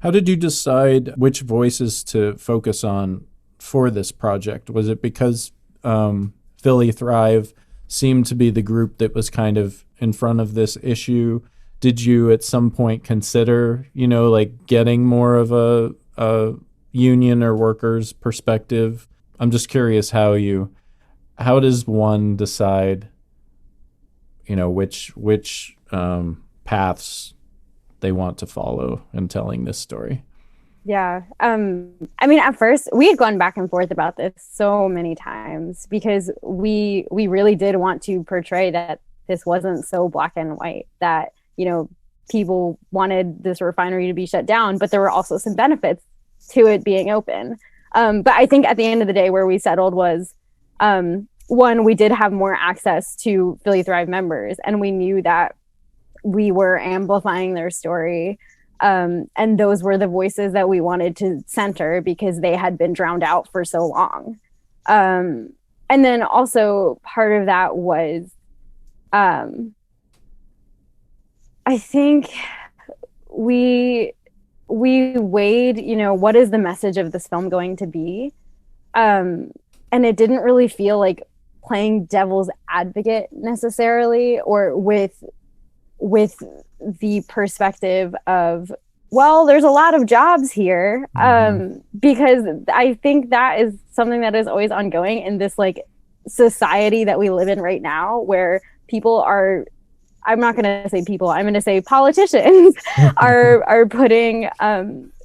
How did you decide which voices to focus on for this project? Was it because Philly Thrive seemed to be the group that was kind of in front of this issue? Did you at some point consider, like getting more of a union or workers perspective? I'm just curious how does one decide, which paths they want to follow in telling this story? Yeah. I mean, at first we had gone back and forth about this so many times because we really did want to portray that this wasn't so black and white, that, people wanted this refinery to be shut down, but there were also some benefits to it being open. But I think at the end of the day, where we settled was, one, we did have more access to Philly Thrive members, and we knew that we were amplifying their story. And those were the voices that we wanted to center because they had been drowned out for so long. And then also part of that was, I think we weighed, what is the message of this film going to be? And it didn't really feel like playing devil's advocate necessarily, or with the perspective of, well, there's a lot of jobs here, because I think that is something that is always ongoing in this like society that we live in right now, where people are, I'm not going to say people, I'm going to say politicians are putting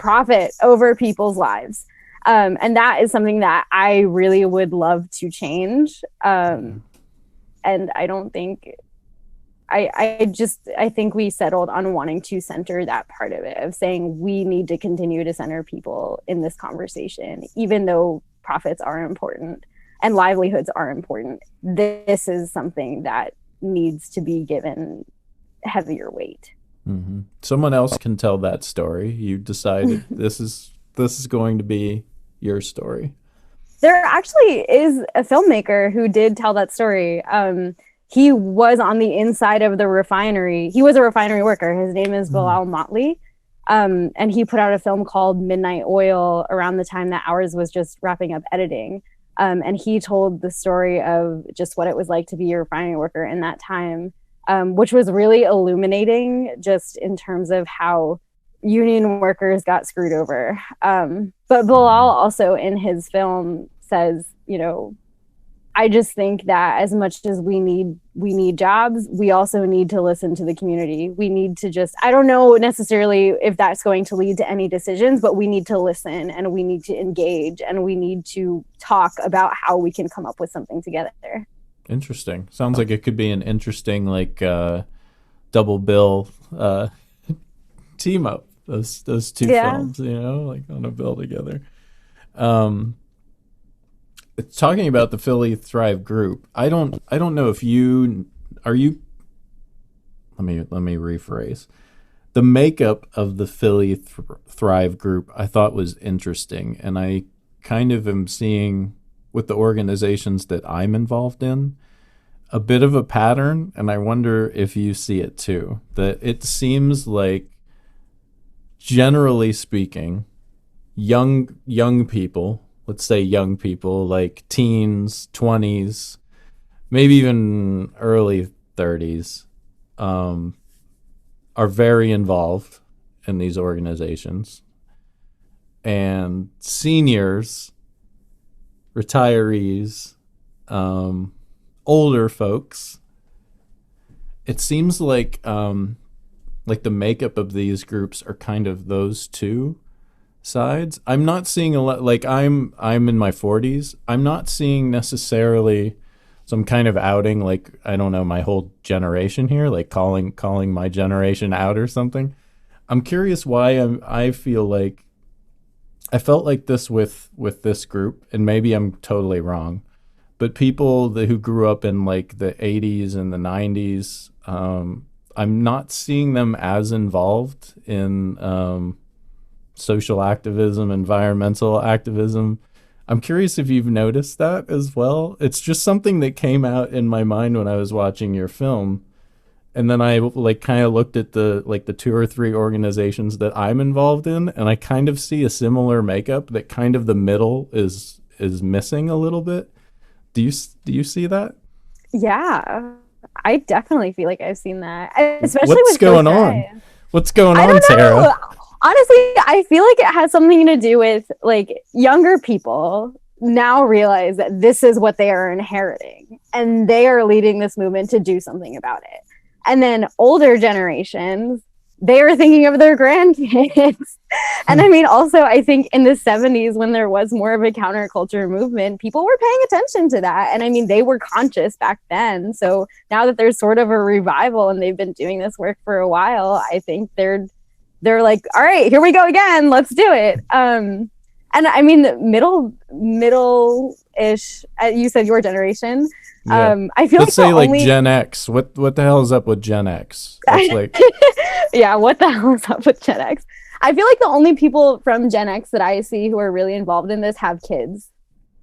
profit over people's lives. And that is something that I really would love to change. And I don't think, I think we settled on wanting to center that part of it, of saying we need to continue to center people in this conversation, even though profits are important and livelihoods are important. This is something that needs to be given heavier weight. Mm-hmm. Someone else can tell that story. You decided this is going to be your story. There actually is a filmmaker who did tell that story. He was on the inside of the refinery. He was a refinery worker. His name is Bilal Motley. And he put out a film called Midnight Oil around the time that ours was just wrapping up editing. And he told the story of just what it was like to be a refinery worker in that time, which was really illuminating just in terms of how union workers got screwed over. But Bilal also in his film says, I just think that as much as we need jobs, we also need to listen to the community. We need to just, I don't know necessarily if that's going to lead to any decisions, but we need to listen and we need to engage and we need to talk about how we can come up with something together. Interesting. Sounds like it could be an interesting double bill team up. Those two films, like on a bill together. Talking about the Philly Thrive group, I don't know if you let me rephrase. The makeup of the Philly Thrive group I thought was interesting, and I kind of am seeing with the organizations that I'm involved in a bit of a pattern, and I wonder if you see it too. That it seems like, generally speaking, young people, let's say young people, like teens, 20s, maybe even early 30s, are very involved in these organizations. And seniors, retirees, older folks, it seems like the makeup of these groups are kind of those two sides. I'm not seeing a lot, like I'm in my 40s. I'm not seeing necessarily, so I'm kind of outing, like, I don't know, my whole generation here, like calling my generation out or something. I'm curious why I feel like I felt like this with this group, and maybe I'm totally wrong, but people who grew up in like the 80s and the 90s, I'm not seeing them as involved in social activism, environmental activism. I'm curious if you've noticed that as well. It's just something that came out in my mind when I was watching your film. and then I like kind of looked at the two or three organizations that I'm involved in, and I kind of see a similar makeup that kind of the middle is missing a little bit. Do you see that? Yeah, I definitely feel like I've seen that, especially What's with going on? crochet. What's going I on, don't Tara? know. Honestly, I feel like it has something to do with like younger people now realize that this is what they are inheriting and they are leading this movement to do something about it. And then older generations, they are thinking of their grandkids. And I mean, also, I think in the 70s, when there was more of a counterculture movement, people were paying attention to that. And I mean, they were conscious back then. So now that there's sort of a revival and they've been doing this work for a while, I think they're like, all right, here we go again. Let's do it. And I mean, the middle ish. You said your generation. Yeah. I feel Let's like the say like only Gen X. What the hell is up with Gen X? That's like yeah, what the hell is up with Gen X? I feel like the only people from Gen X that I see who are really involved in this have kids.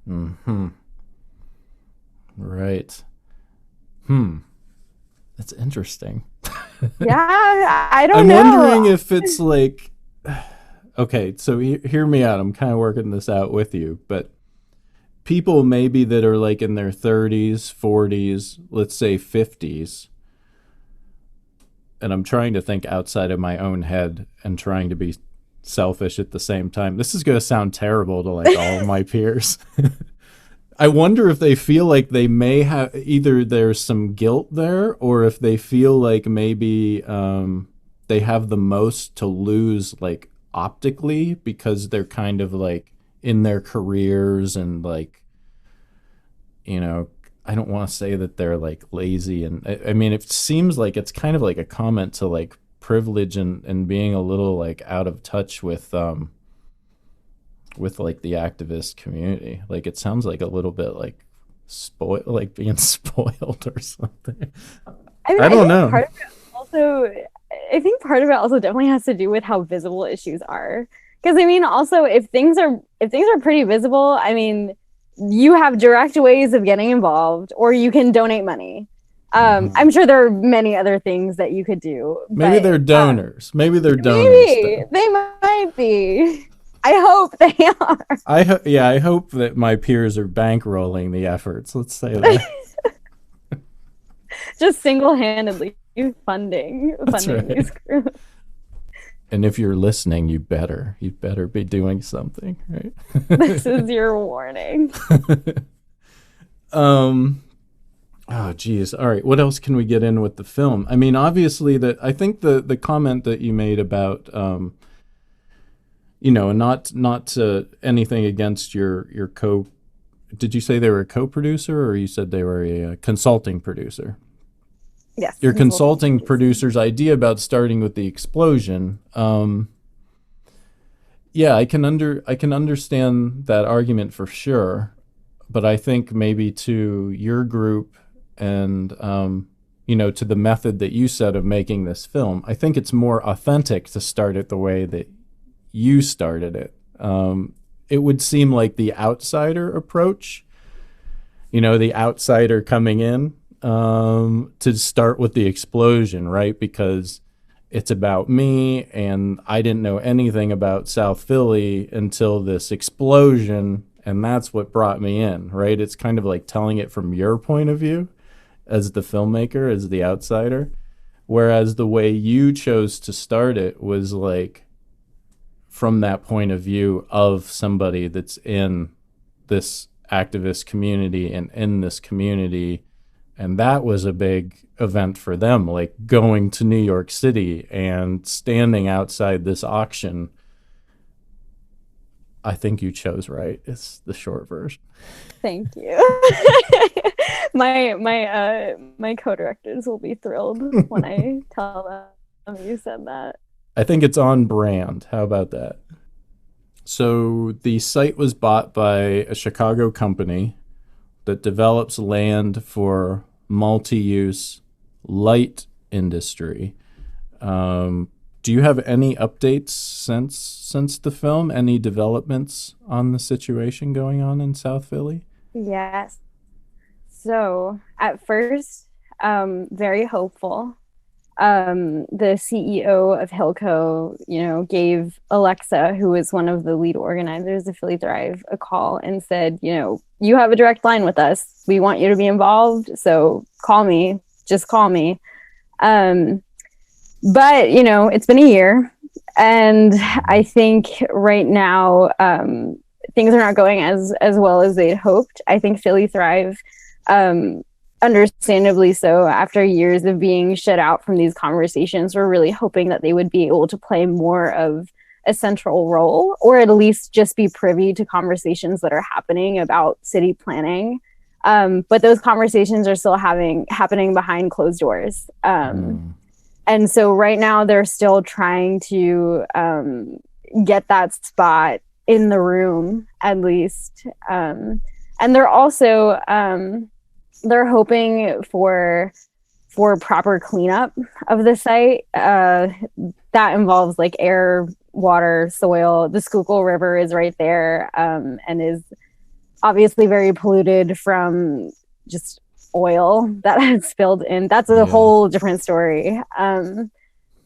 hmm right. Hmm. That's interesting. Yeah, I don't I'm wondering know. if it's like okay, so hear me out. I'm kind of working this out with you, but people maybe that are like in their 30s, 40s, let's say 50s, and I'm trying to think outside of my own head and trying to be selfish at the same time. This is going to sound terrible to like all of my peers. I wonder if they feel like they may have either there's some guilt there or if they feel like maybe they have the most to lose like optically because they're kind of like in their careers and like you know I don't want to say that they're like lazy and I mean it seems like it's kind of like a comment to like privilege and being a little like out of touch with like the activist community. Like it sounds like a little bit like spoiled, like being spoiled or something. I mean, I I don't think know. part of it also, I think part of it also definitely has to do with how visible issues are. Because I mean, also if things are pretty visible, I mean, you have direct ways of getting involved, or you can donate money. Mhm. I'm sure there are many other things that you could do, Maybe but they're donors. Maybe they're donors. maybe they might be. I hope they are. Yeah, I hope that my peers are bankrolling the efforts. Let's say that. Just single-handedly That's funding right. these groups. And if you're listening, you better be doing something, This right? is your warning. um Oh, geez. All right. What else can we get in with the film? I mean, obviously, that I think the comment that you made about, not anything against your co. Did you say they were a co-producer, or you said they were a consulting producer? Yes, Your consulting consulting producer. producer's idea about starting with the explosion. Yeah, I can understand that argument for sure, but I think maybe to your group and to the method that you said of making this film, I think it's more authentic to start it the way that you started it. It would seem like the outsider approach, the outsider coming in to start with the explosion, right? Because it's about me, and I didn't know anything about South Philly until this explosion, and that's what brought me in, right? It's kind of like telling it from your point of view as the filmmaker, as the outsider. Whereas the way you chose to start it was like from that point of view of somebody that's in this activist community and in this community. And that was a big event for them, like going to New York City and standing outside this auction. I think you chose right. It's the short version. Thank you. My co-directors will be thrilled when I tell them you said that. I think it's on brand. How about that? So the site was bought by a Chicago company that develops land for multi-use light industry. Do you have any updates since the film? Any developments on the situation going on in South Philly? Yes. So at first, very hopeful. the CEO of Hilco, gave Alexa, who was one of the lead organizers of Philly Thrive, a call and said, you have a direct line with us. We want you to be involved. So call me, just call me. But, it's been a year. And I think right now, things are not going as well as they'd hoped. I think Philly Thrive, understandably so, after years of being shut out from these conversations, we're really hoping that they would be able to play more of a central role, or at least just be privy to conversations that are happening about city planning. But those conversations are still happening behind closed doors. And so right now they're still trying to get that spot in the room, at least. And they're also they're hoping for proper cleanup of the site. That involves like air, water, soil. The Schuylkill River is right there, and is obviously very polluted from just oil that had spilled in. That's a whole different story. And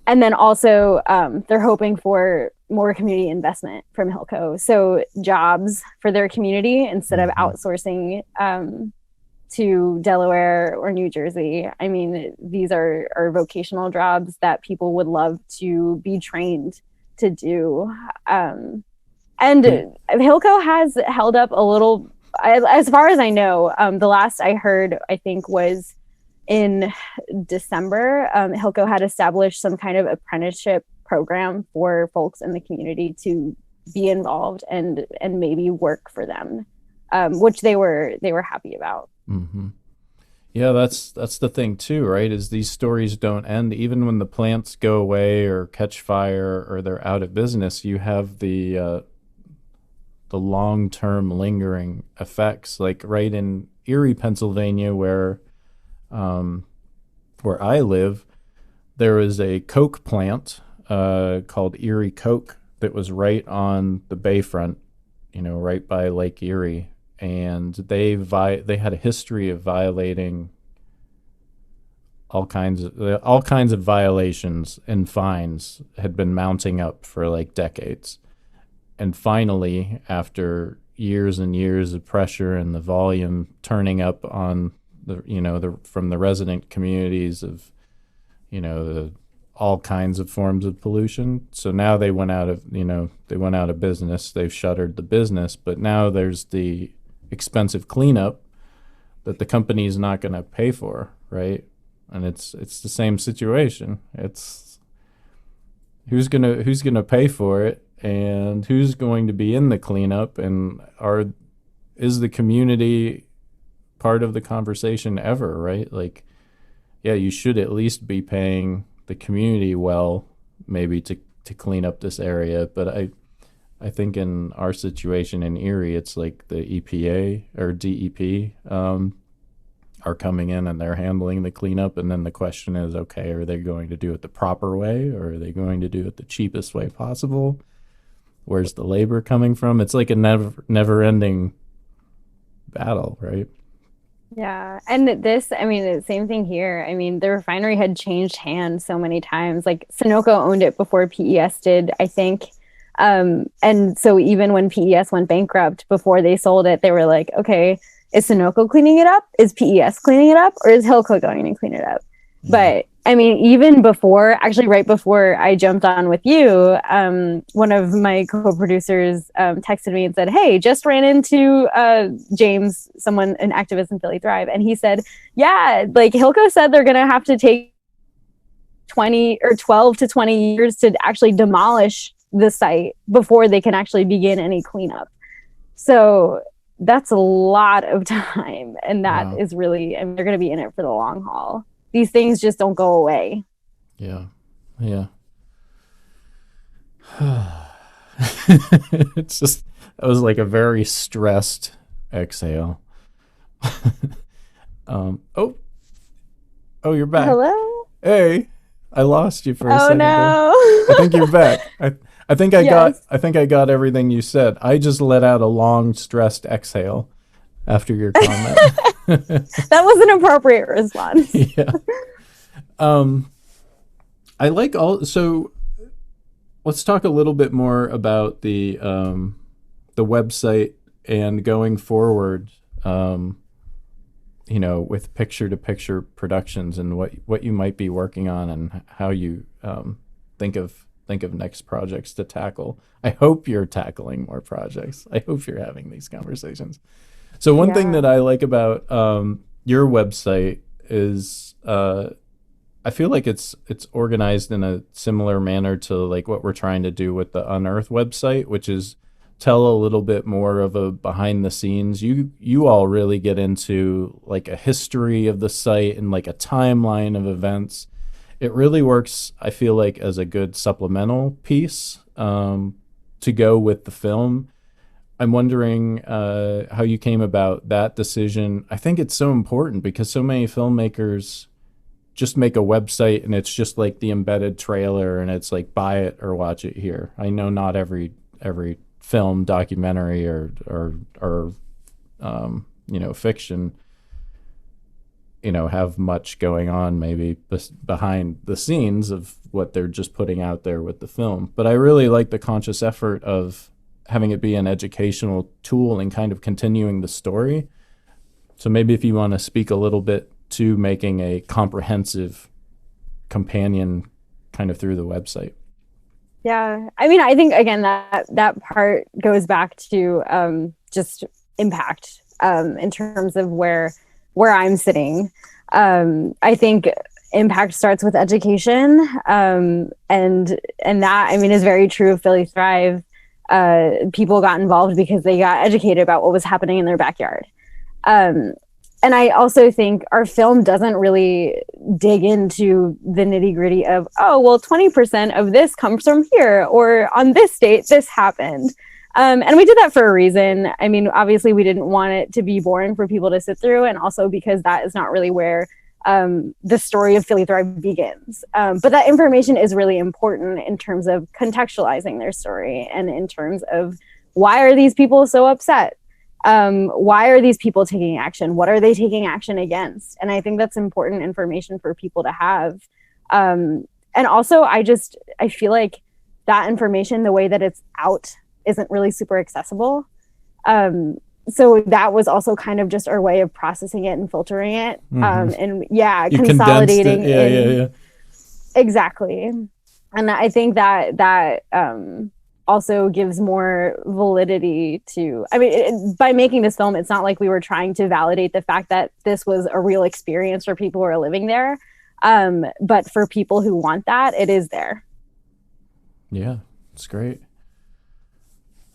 then also they're hoping for more community investment from Hilco. So jobs for their community instead of outsourcing to Delaware or New Jersey. I mean, these are vocational jobs that people would love to be trained to do. And Hilco has held up a little, as far as I know. The last I heard, I think, was in December. Hilco had established some kind of apprenticeship program for folks in the community to be involved and maybe work for them, which they were happy about. Mm-hmm. Yeah, that's the thing too, right? Is these stories don't end even when the plants go away or catch fire or they're out of business. You have the long-term lingering effects, like right in Erie, Pennsylvania, where I live. There is a Coke plant called Erie Coke that was right on the bayfront, right by Lake Erie. And they had a history of violating all kinds of violations, and fines had been mounting up for like decades. And finally, after years and years of pressure and the volume turning up on from the resident communities of the all kinds of forms of pollution. So now they went out of business. They've shuttered the business, but now there's the expensive cleanup that the company is not going to pay for, right? And it's the same situation. It's who's gonna pay for it, and who's going to be in the cleanup, and is the community part of the conversation ever, right? Like, yeah, you should at least be paying the community well, maybe to clean up this area, but I think in our situation in Erie, it's like the EPA or DEP are coming in and they're handling the cleanup. And then the question is, okay, are they going to do it the proper way, or are they going to do it the cheapest way possible? Where's the labor coming from? It's like a never-ending battle, right? Yeah. And the same thing here. I mean, the refinery had changed hands so many times. Like Sunoco owned it before PES did, I think. And so even when PES went bankrupt, before they sold it, they were like, okay, is Sunoco cleaning it up? Is PES cleaning it up? Or is Hilco going to clean it up? Mm-hmm. But I mean, even before, actually right before I jumped on with you, one of my co-producers texted me and said, hey, just ran into James, an activist in Philly Thrive. And he said, yeah, like Hilco said they're going to have to take 12 to 20 years to actually demolish the site before they can actually begin any cleanup. So that's a lot of time, and that is really, they're going to be in it for the long haul. These things just don't go away. Yeah. It's just, that was like a very stressed exhale. Oh, you're back. Hello? Hey, I lost you for a second. No. I think you're back. I think I got everything you said. I just let out a long, stressed exhale after your comment. That was an appropriate response. Yeah. I like all. So let's talk a little bit more about the website and going forward. You know, with picture-to-picture productions and what you might be working on and how you think of next projects to tackle. I hope you're tackling more projects. I hope you're having these conversations. So one thing that I like about your website is I feel like it's organized in a similar manner to like what we're trying to do with the Unearth website, which is tell a little bit more of a behind the scenes. You all really get into like a history of the site and like a timeline of events. It really works, I feel like, as a good supplemental piece to go with the film. I'm wondering how you came about that decision. I think it's so important because so many filmmakers just make a website and it's just like the embedded trailer and it's like buy it or watch it here. I know not every film, documentary, or you know, fiction, you know, have much going on maybe behind the scenes of what they're just putting out there with the film. But I really like the conscious effort of having it be an educational tool and kind of continuing the story. So maybe if you want to speak a little bit to making a comprehensive companion kind of through the website. Yeah, I mean, I think again that part goes back to just impact in terms of where I'm sitting. I think impact starts with education, and that, I mean, is very true of Philly Thrive. People got involved because they got educated about what was happening in their backyard. And I also think our film doesn't really dig into the nitty gritty of, oh, well, 20% of this comes from here, or on this date, this happened. And we did that for a reason. I mean, obviously, we didn't want it to be boring for people to sit through, and also because that is not really where the story of Philly Thrive begins. But that information is really important in terms of contextualizing their story and in terms of why are these people so upset? Why are these people taking action? What are they taking action against? And I think that's important information for people to have. And also, I feel like that information, the way that it's out, isn't really super accessible. So that was also kind of just our way of processing it and filtering it. And you consolidating it. Yeah. Exactly. And I think that also gives more validity to, I mean, by making this film, it's not like we were trying to validate the fact that this was a real experience for people who are living there. But for people who want that, it is there. Yeah, it's great.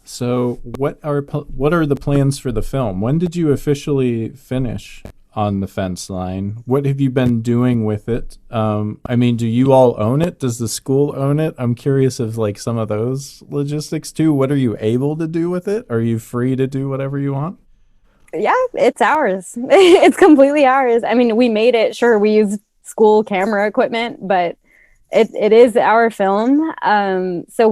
So what are the plans for the film? When did you officially finish on the Fenceline? What have you been doing with it? I mean, do you all own it? Does the school own it? I'm curious of like some of those logistics too. What are you able to do with it? Are you free to do whatever you want? Yeah, it's ours. It's completely ours. I mean, we made it. Sure, we use school camera equipment, but it is our film. So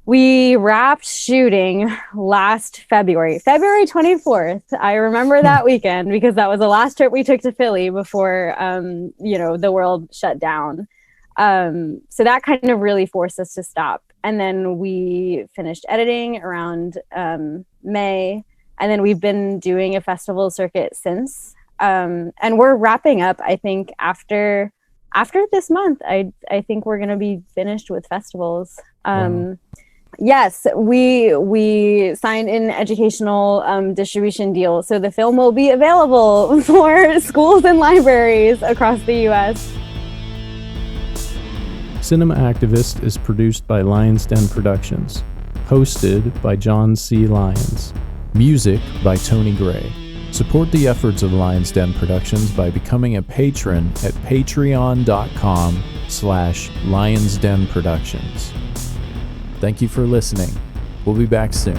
we wrapped shooting last February 24th. I remember that weekend because that was the last trip we took to Philly before, the world shut down. So that kind of really forced us to stop. And then we finished editing around May. And then we've been doing a festival circuit since. And we're wrapping up, I think, after this month. I think we're going to be finished with festivals. Wow. Yes, we signed an educational distribution deal. So the film will be available for schools and libraries across the U.S. Cinema Activist is produced by Lions Den Productions. Hosted by John C. Lyons. Music by Tony Gray. Support the efforts of Lions Den Productions by becoming a patron at patreon.com/LionsDenProductions. Thank you for listening. We'll be back soon.